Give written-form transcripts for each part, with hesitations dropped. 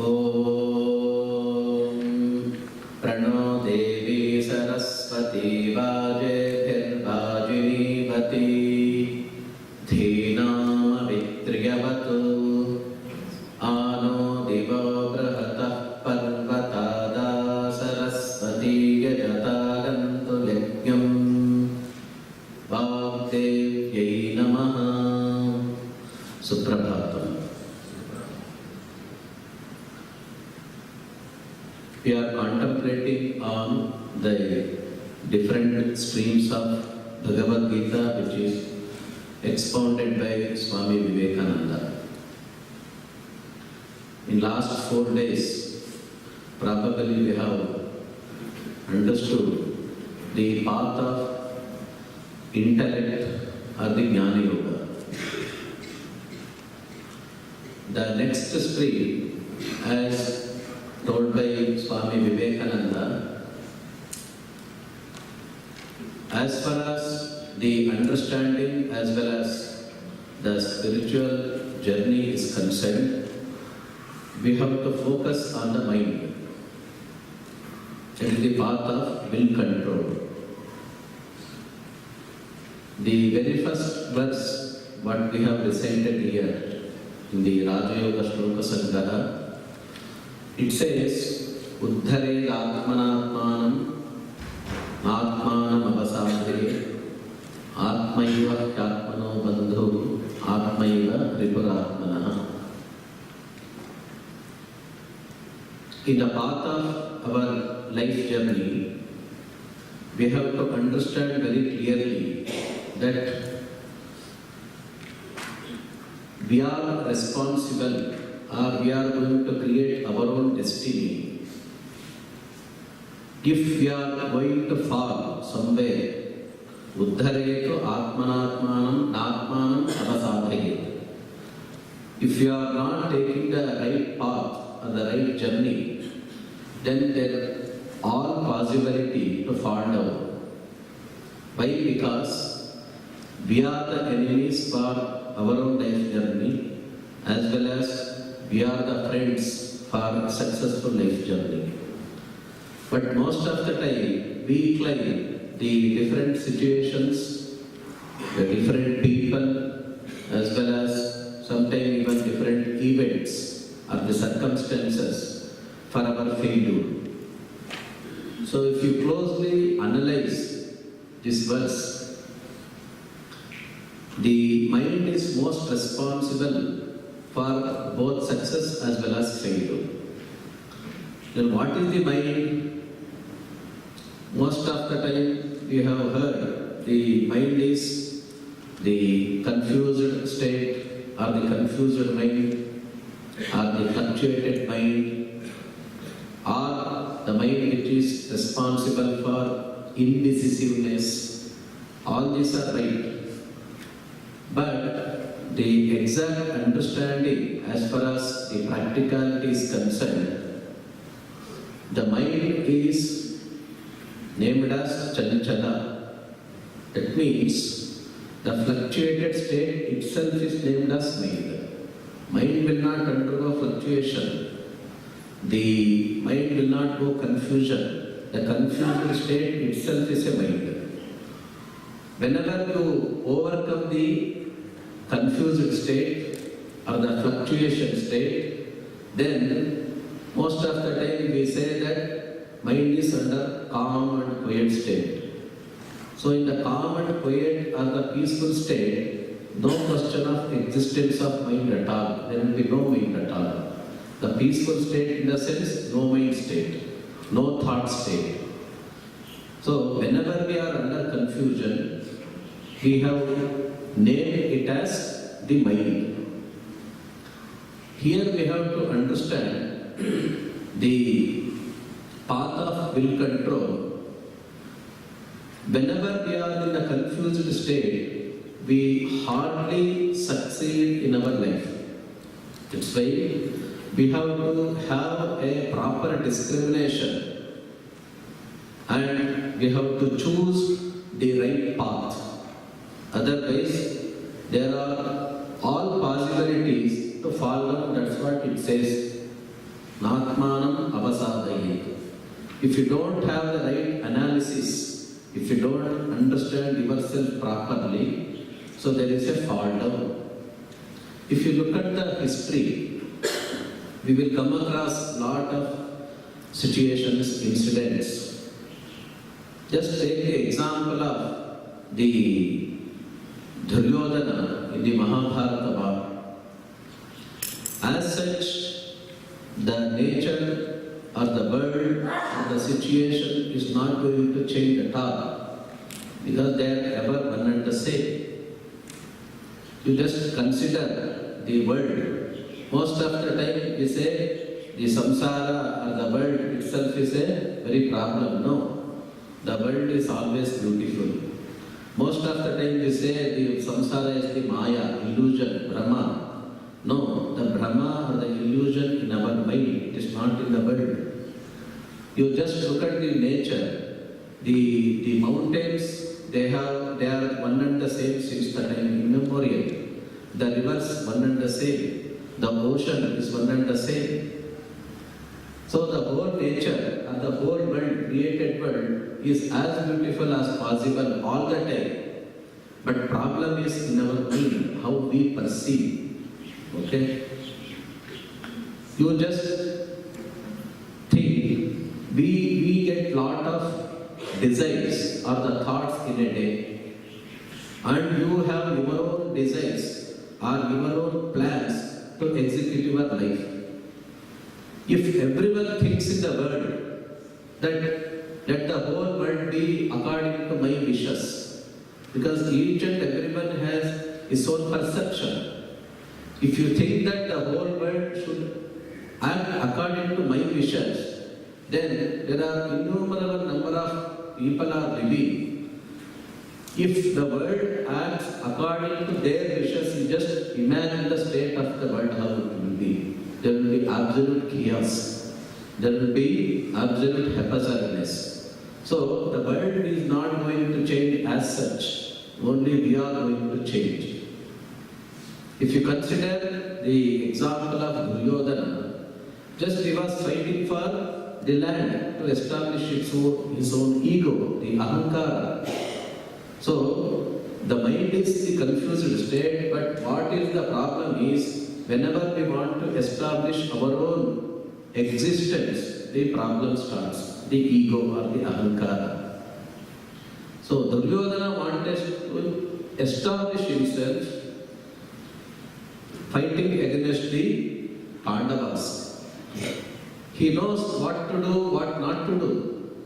ॐ प्रणो देवी सरस्वती वाजेभिर्वाजिनीवती धीनामवित्र्यवतु आनो दिवो बृहतः पर्वतादा सरस्वती यजतारन्तु यज्ञम् वाग्देव्यै नमः। सुप्रभातम्। We are contemplating on the different streams of Bhagavad Gita, which is expounded by Swami Vivekananda. In last 4 days, probably we have understood the path of intellect or the Jnana Yoga. The next stream, as told by Swami Vivekananda, as far as the understanding as well as the spiritual journey is concerned, we have to focus on the mind. It is the path of will control. The very first verse what we have recited here in the Raja Yoga Shloka Sangraha, it says, Uddhared Atmanatmanam Atmanam Avasadhire Atmaiva Hyatmano Bandhu Atmaiva Ripuratmana. In the path of our life journey, we have to understand very clearly that we are responsible, or we are going to create our own destiny. If we are going to fall somewhere, Uddharetu Atmanatmanam Natmanam Avasadhayet. If you are not taking the right path or the right journey, then there are all possibility to fall down. Why? Because we are the enemies for our own life journey, as well as we are the friends for successful life journey. But most of the time, we climb the different situations, the different people, as well as sometimes even different events or the circumstances for our failure. So if you closely analyze this verse, the mind is most responsible for both success as well as failure. Then what is the mind? Most of the time we have heard the mind is the confused state, or the confused mind, or the fluctuated mind, or the mind which is responsible for indecisiveness. All these are right. But the exact understanding as far as the practicality is concerned, the mind is named as Chanchala. That means the fluctuated state itself is named as mind. Mind will not undergo fluctuation. The mind will not go confusion. The confused state itself is a mind. Whenever you overcome the confused state or the fluctuation state, then most of the time we say that mind is under calm and quiet state. So in the calm and quiet or the peaceful state, no question of existence of mind at all. There will be no mind at all. The peaceful state in the sense, no mind state, no thought state. So whenever we are under confusion, we have named it as the mind. Here we have to understand the path of will control. Whenever we are in a confused state, we hardly succeed in our life. That's why we have to have a proper discrimination, and we have to choose the right path. Otherwise, there are all possibilities to fall down. That's what it says. Natmanam avasadayet. If you don't have the right analysis, if you don't understand yourself properly, so there is a fall down. If you look at the history, we will come across lot of situations, incidents. Just take the example of the Duryodhana in the Mahabharata war. As such, the nature or the world or the situation is not going to change at all, because they are ever one and the same. You just consider the world. Most of the time we say the samsara or the world itself is a very problem. No, the world is always beautiful. Most of the time we say the samsara is the maya, illusion, Brahma. No, the Brahma or the illusion in our mind, it is not in the world. You just look at the nature. The mountains, they are one and the same since the time immemorial. The rivers one and the same. The ocean is one and the same. So the whole nature and the whole world, created world, is as beautiful as possible all the time. But problem is in our mind, how we perceive. Okay? You just think, we get lot of desires or the thoughts in a day, and you have your own desires or your own plans to execute your life. If everyone thinks in the world that let the whole world be according to my wishes, because each and everyone has his own perception. If you think that the whole world should act according to my wishes, then there are innumerable number of people are living. If the world acts according to their wishes, you just imagine the state of the world, how it will be. There will be absolute chaos. There will be absolute haphazardness. So the world is not going to change as such. Only we are going to change. If you consider the example of Duryodhana, just he was fighting for the land to establish his own ego, the ahankara. So the mind is the confused state, but what is the problem is, whenever we want to establish our own existence, the problem starts, the ego or the ahankara. So Duryodhana wanted to establish himself fighting against the Pandavas. He knows what to do, what not to do,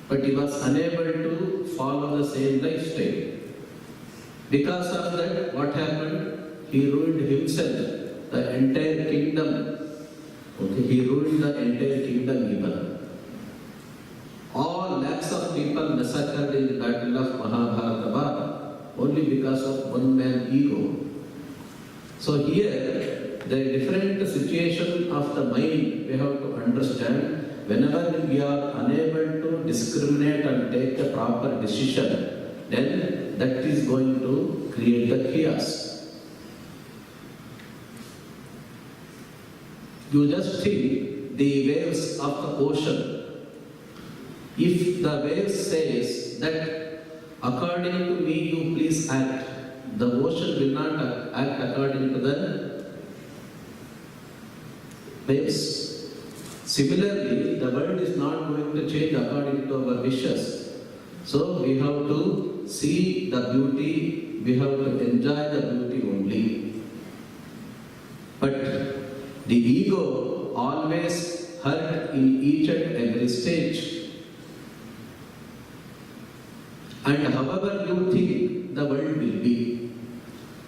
but he was unable to follow the same lifestyle. Because of that, what happened? He ruined himself, the entire kingdom. Okay, he ruined the entire kingdom even. All lakhs of people massacred in the battle of Mahabharata only because of one man's ego. So here, the different situation of the mind we have to understand. Whenever we are unable to discriminate and take the proper decision, then that is going to create the chaos. You just think the waves of the ocean. If the wave says that according to me you please act, the ocean will not act according to the waves. Similarly, the world is not going to change according to our wishes. So we have to see the beauty, we have to enjoy the beauty only. But the ego always hurt in each and every stage. And however you think the world will be,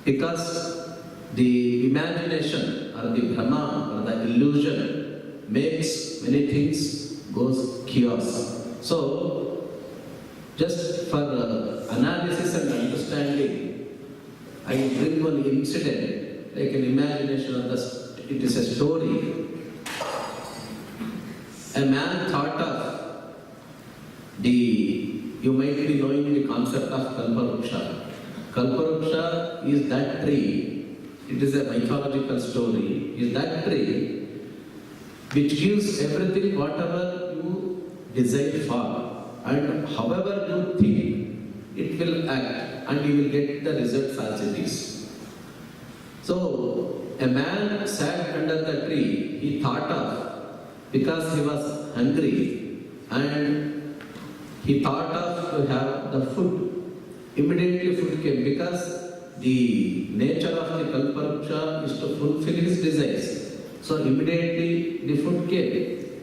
because the imagination or the Brahma or the illusion makes many things goes chaos. So, just for analysis and understanding, I bring one incident, like an imagination of it is a story. A man thought of you might be knowing the concept of Kalparuksha. Kalparuksha is that tree, it is a mythological story, is that tree which gives everything whatever you desire for, and however you think, it will act and you will get the results as it is. So, a man sat under the tree, he thought of, because he was hungry and he thought of to have the food. Immediately food came because the nature of the Kalparuksha is to fulfill his desires. So immediately the food came.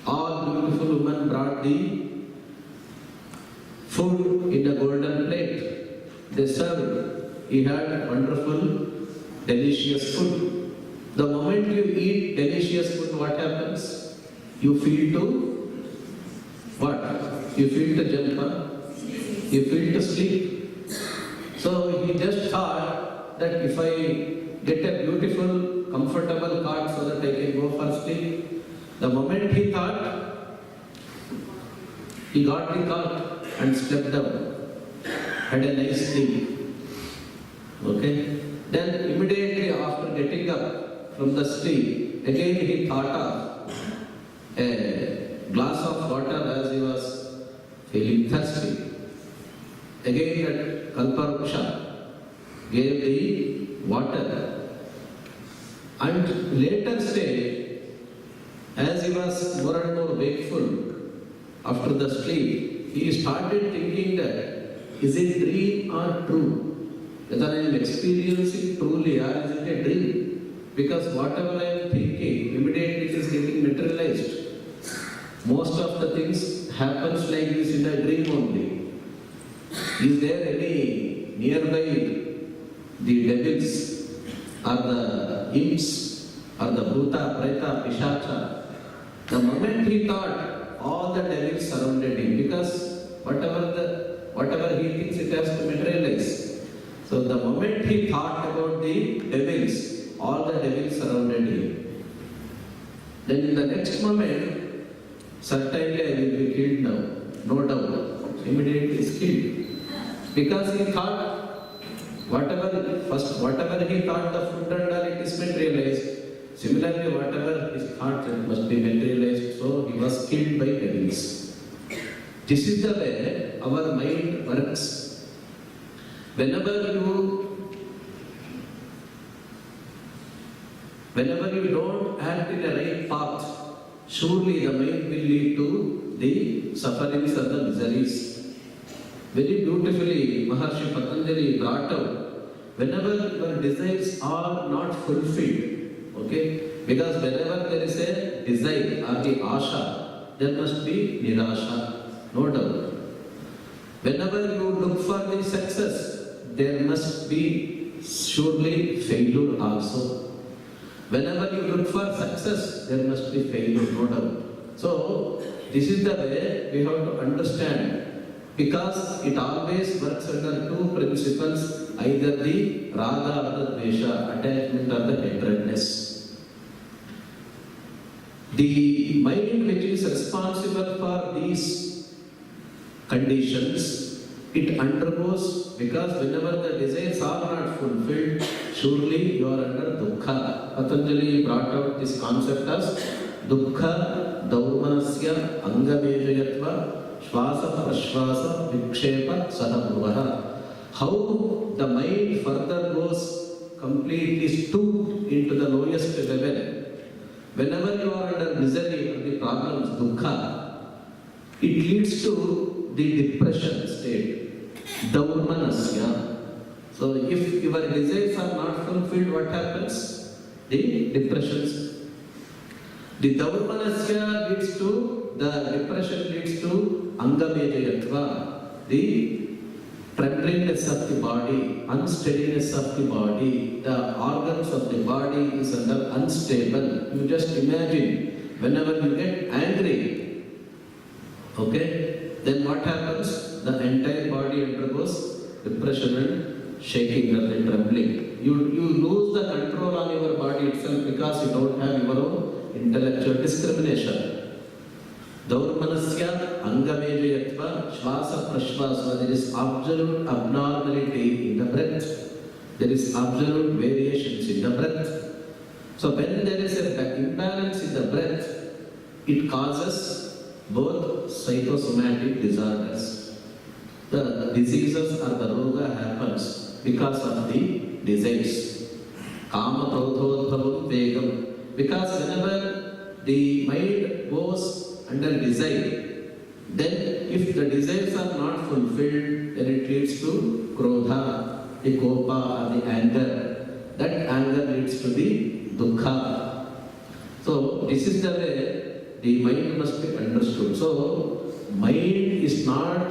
All beautiful women brought the food in a golden plate. They served. He had wonderful, delicious food. The moment you eat delicious food, what happens? You feel to what? You feel to jump up? You feel to sleep. So he just thought that if I get a beautiful, comfortable cot so that I can go for sleep. The moment he thought, he got the cot and slept down. Had a nice sleep. Okay? Then immediately after getting up from the sleep, again he thought of a glass of water as he was feeling thirsty. Again that Kalparuksha gave the water. And later stage, as he was more and more wakeful after the sleep, he started thinking that, is it dream or true? Whether I am experiencing truly or is it a dream? Because whatever I am thinking, immediately it is getting materialized. Most of the things happens like this in a dream only. Is there any nearby the devils or the imps or the bhuta, preta, pishacha? The moment he thought, all the devils surrounded him because whatever he thinks it has to materialize. So the moment he thought about the devils, all the devils surrounded him. Then in the next moment, certainly I will be killed now, no doubt. Immediately he is killed. Because he thought, whatever he thought the food and all, it is materialized. Similarly, whatever his thought must be materialized, so he was killed by devils. This is the way our mind works. Whenever you don't act in the right path, surely the mind will lead to the sufferings and the miseries. Very beautifully, Maharshi Patanjali brought out, whenever your desires are not fulfilled, okay? Because whenever there is a desire or the asha, there must be nirasha, no doubt. Whenever you look for the success, there must be surely failure also. Whenever you look for success, there must be failure, no doubt. So, this is the way we have to understand. Because it always works under two principles, either the raga or the dvesha, attachment or the hatredness. The mind which is responsible for these conditions, it undergoes, because whenever the desires are not fulfilled, surely you are under dukkha. Patanjali brought out this concept as dukkha daurmanasya angamejayatva Shvasa prashvasa vikshepa sahabhuvaha. How the mind further goes completely stooped into the lowest level. Whenever you are under misery or the problems, dukkha, it leads to the depression state. Daurmanasya. So if your desires are not fulfilled, what happens? The depressions. The daurmanasya leads to, the depression leads to Angamejayatva, the tremblingness of the body, unsteadiness of the body, the organs of the body is under unstable. You just imagine, whenever you get angry, okay, then what happens? The entire body undergoes depression and shaking and trembling. You lose the control on your body itself because you don't have your own intellectual discrimination. Daurmanasya angamejayatva shvasa prashvasa. There is absolute abnormality in the breath. There is absolute variations in the breath. So when there is an imbalance in the breath, it causes both psychosomatic disorders. The diseases or the roga happens because of the desires. Kama prodhodbhavam vegam. Because whenever the mind goes under desire, then if the desires are not fulfilled, then it leads to krodha, the kopa or the anger. That anger leads to the dukkha. So this is the way the mind must be understood. So mind is not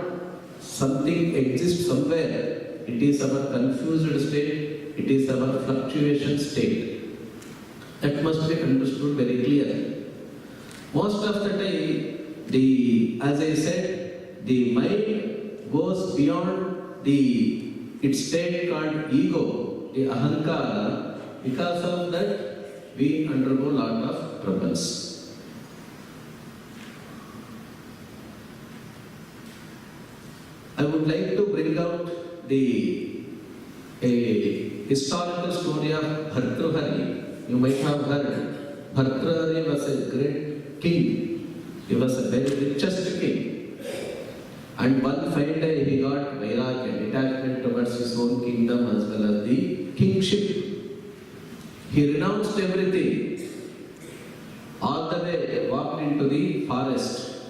something exists somewhere. It is our confused state. It is our fluctuation state. That must be understood very clearly. Most of the time, as I said, the mind goes beyond its state called ego, the ahankara. Because of that, we undergo a lot of troubles. I would like to bring out a historical story of Bhartruhari. You might have heard. Bhartruhari was a great king. He was a very richest king. And one fine day he got vairagya, detachment towards his own kingdom as well as the kingship. He renounced everything. All the way walked into the forest.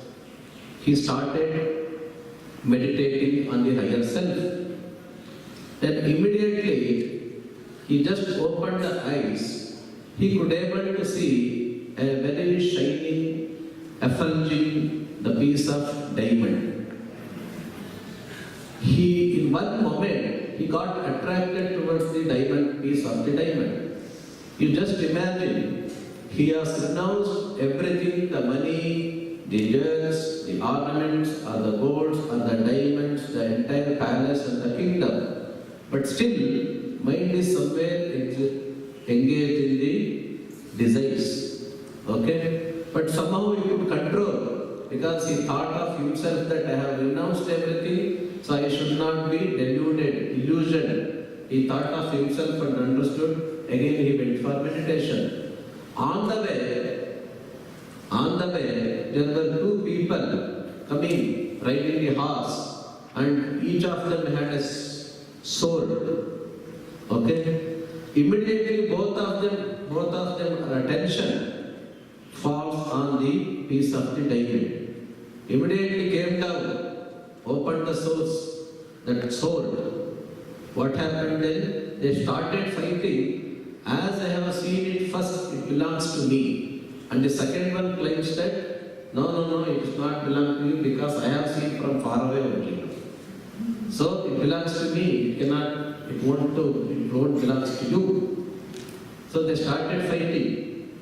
He started meditating on the higher self. Then immediately he just opened the eyes. He could able to see a very shining, effulging the piece of diamond. In one moment, he got attracted towards the diamond, piece of the diamond. You just imagine, he has renounced everything, the money, the jewels, the ornaments, or the golds, or the diamonds, the entire palace and the kingdom. But still, mind is somewhere engaged in the desires. Okay? But somehow he could control, because he thought of himself that I have renounced everything, so I should not be deluded, illusioned. He thought of himself and understood. Again he went for meditation. On the way, there were two people coming, riding a horse, and each of them had a sword. Okay? Immediately both of them attention falls on the piece of the diamond. Immediately came down, opened the sword. What happened then? They started fighting. As I have seen it first, it belongs to me. And the second one claims that, no, it does not belong to you because I have seen from far away only. So it belongs to me. It won't belong to you. So they started fighting.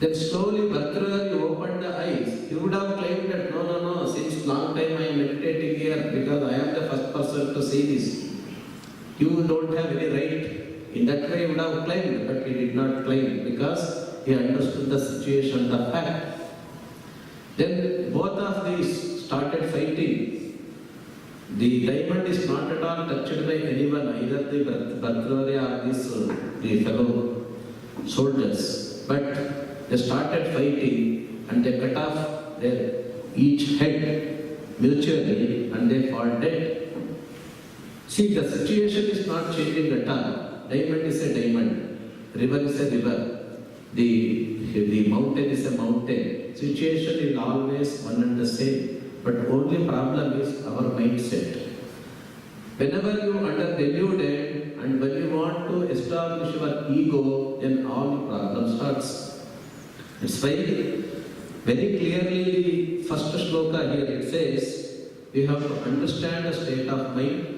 Then slowly Bhartruhari opened the eyes. He would have claimed that, no, since long time I am meditating here because I am the first person to see this. You don't have any right. In that way he would have claimed, but he did not claim because he understood the situation, the fact. Then both of these started fighting. The diamond is not at all touched by anyone, either the Bhartruhari or the fellow soldiers. But they started fighting and they cut off their each head mutually and they fall dead. See, the situation is not changing at all. Diamond is a diamond, river is a river, the mountain is a mountain. Situation is always one and the same, but only problem is our mindset. Whenever you are under deluded and when you want to establish your ego, then all the problem starts. That's why very clearly the first shloka here it says, we have to understand the state of mind,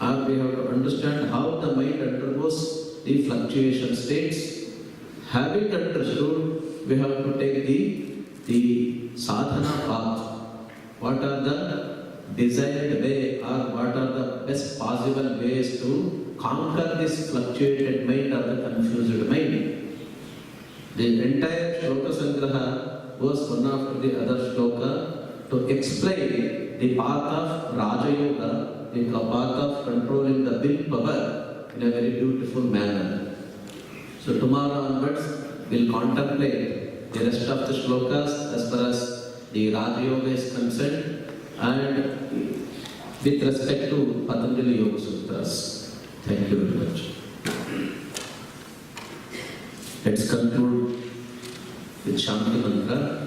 and we have to understand how the mind undergoes the fluctuation states. Having understood, we have to take the sadhana path. What are the desired way or what are the best possible ways to conquer this fluctuated mind or the confused mind? The entire shloka sangraha goes one after the other shloka to explain the path of Raja Yoga, the path of controlling the will power in a very beautiful manner. So tomorrow onwards, we'll contemplate the rest of the shlokas as far as the Raja Yoga is concerned and with respect to Patanjali Yoga Sutras. Thank you very much. Let's conclude with Shanti Mantra.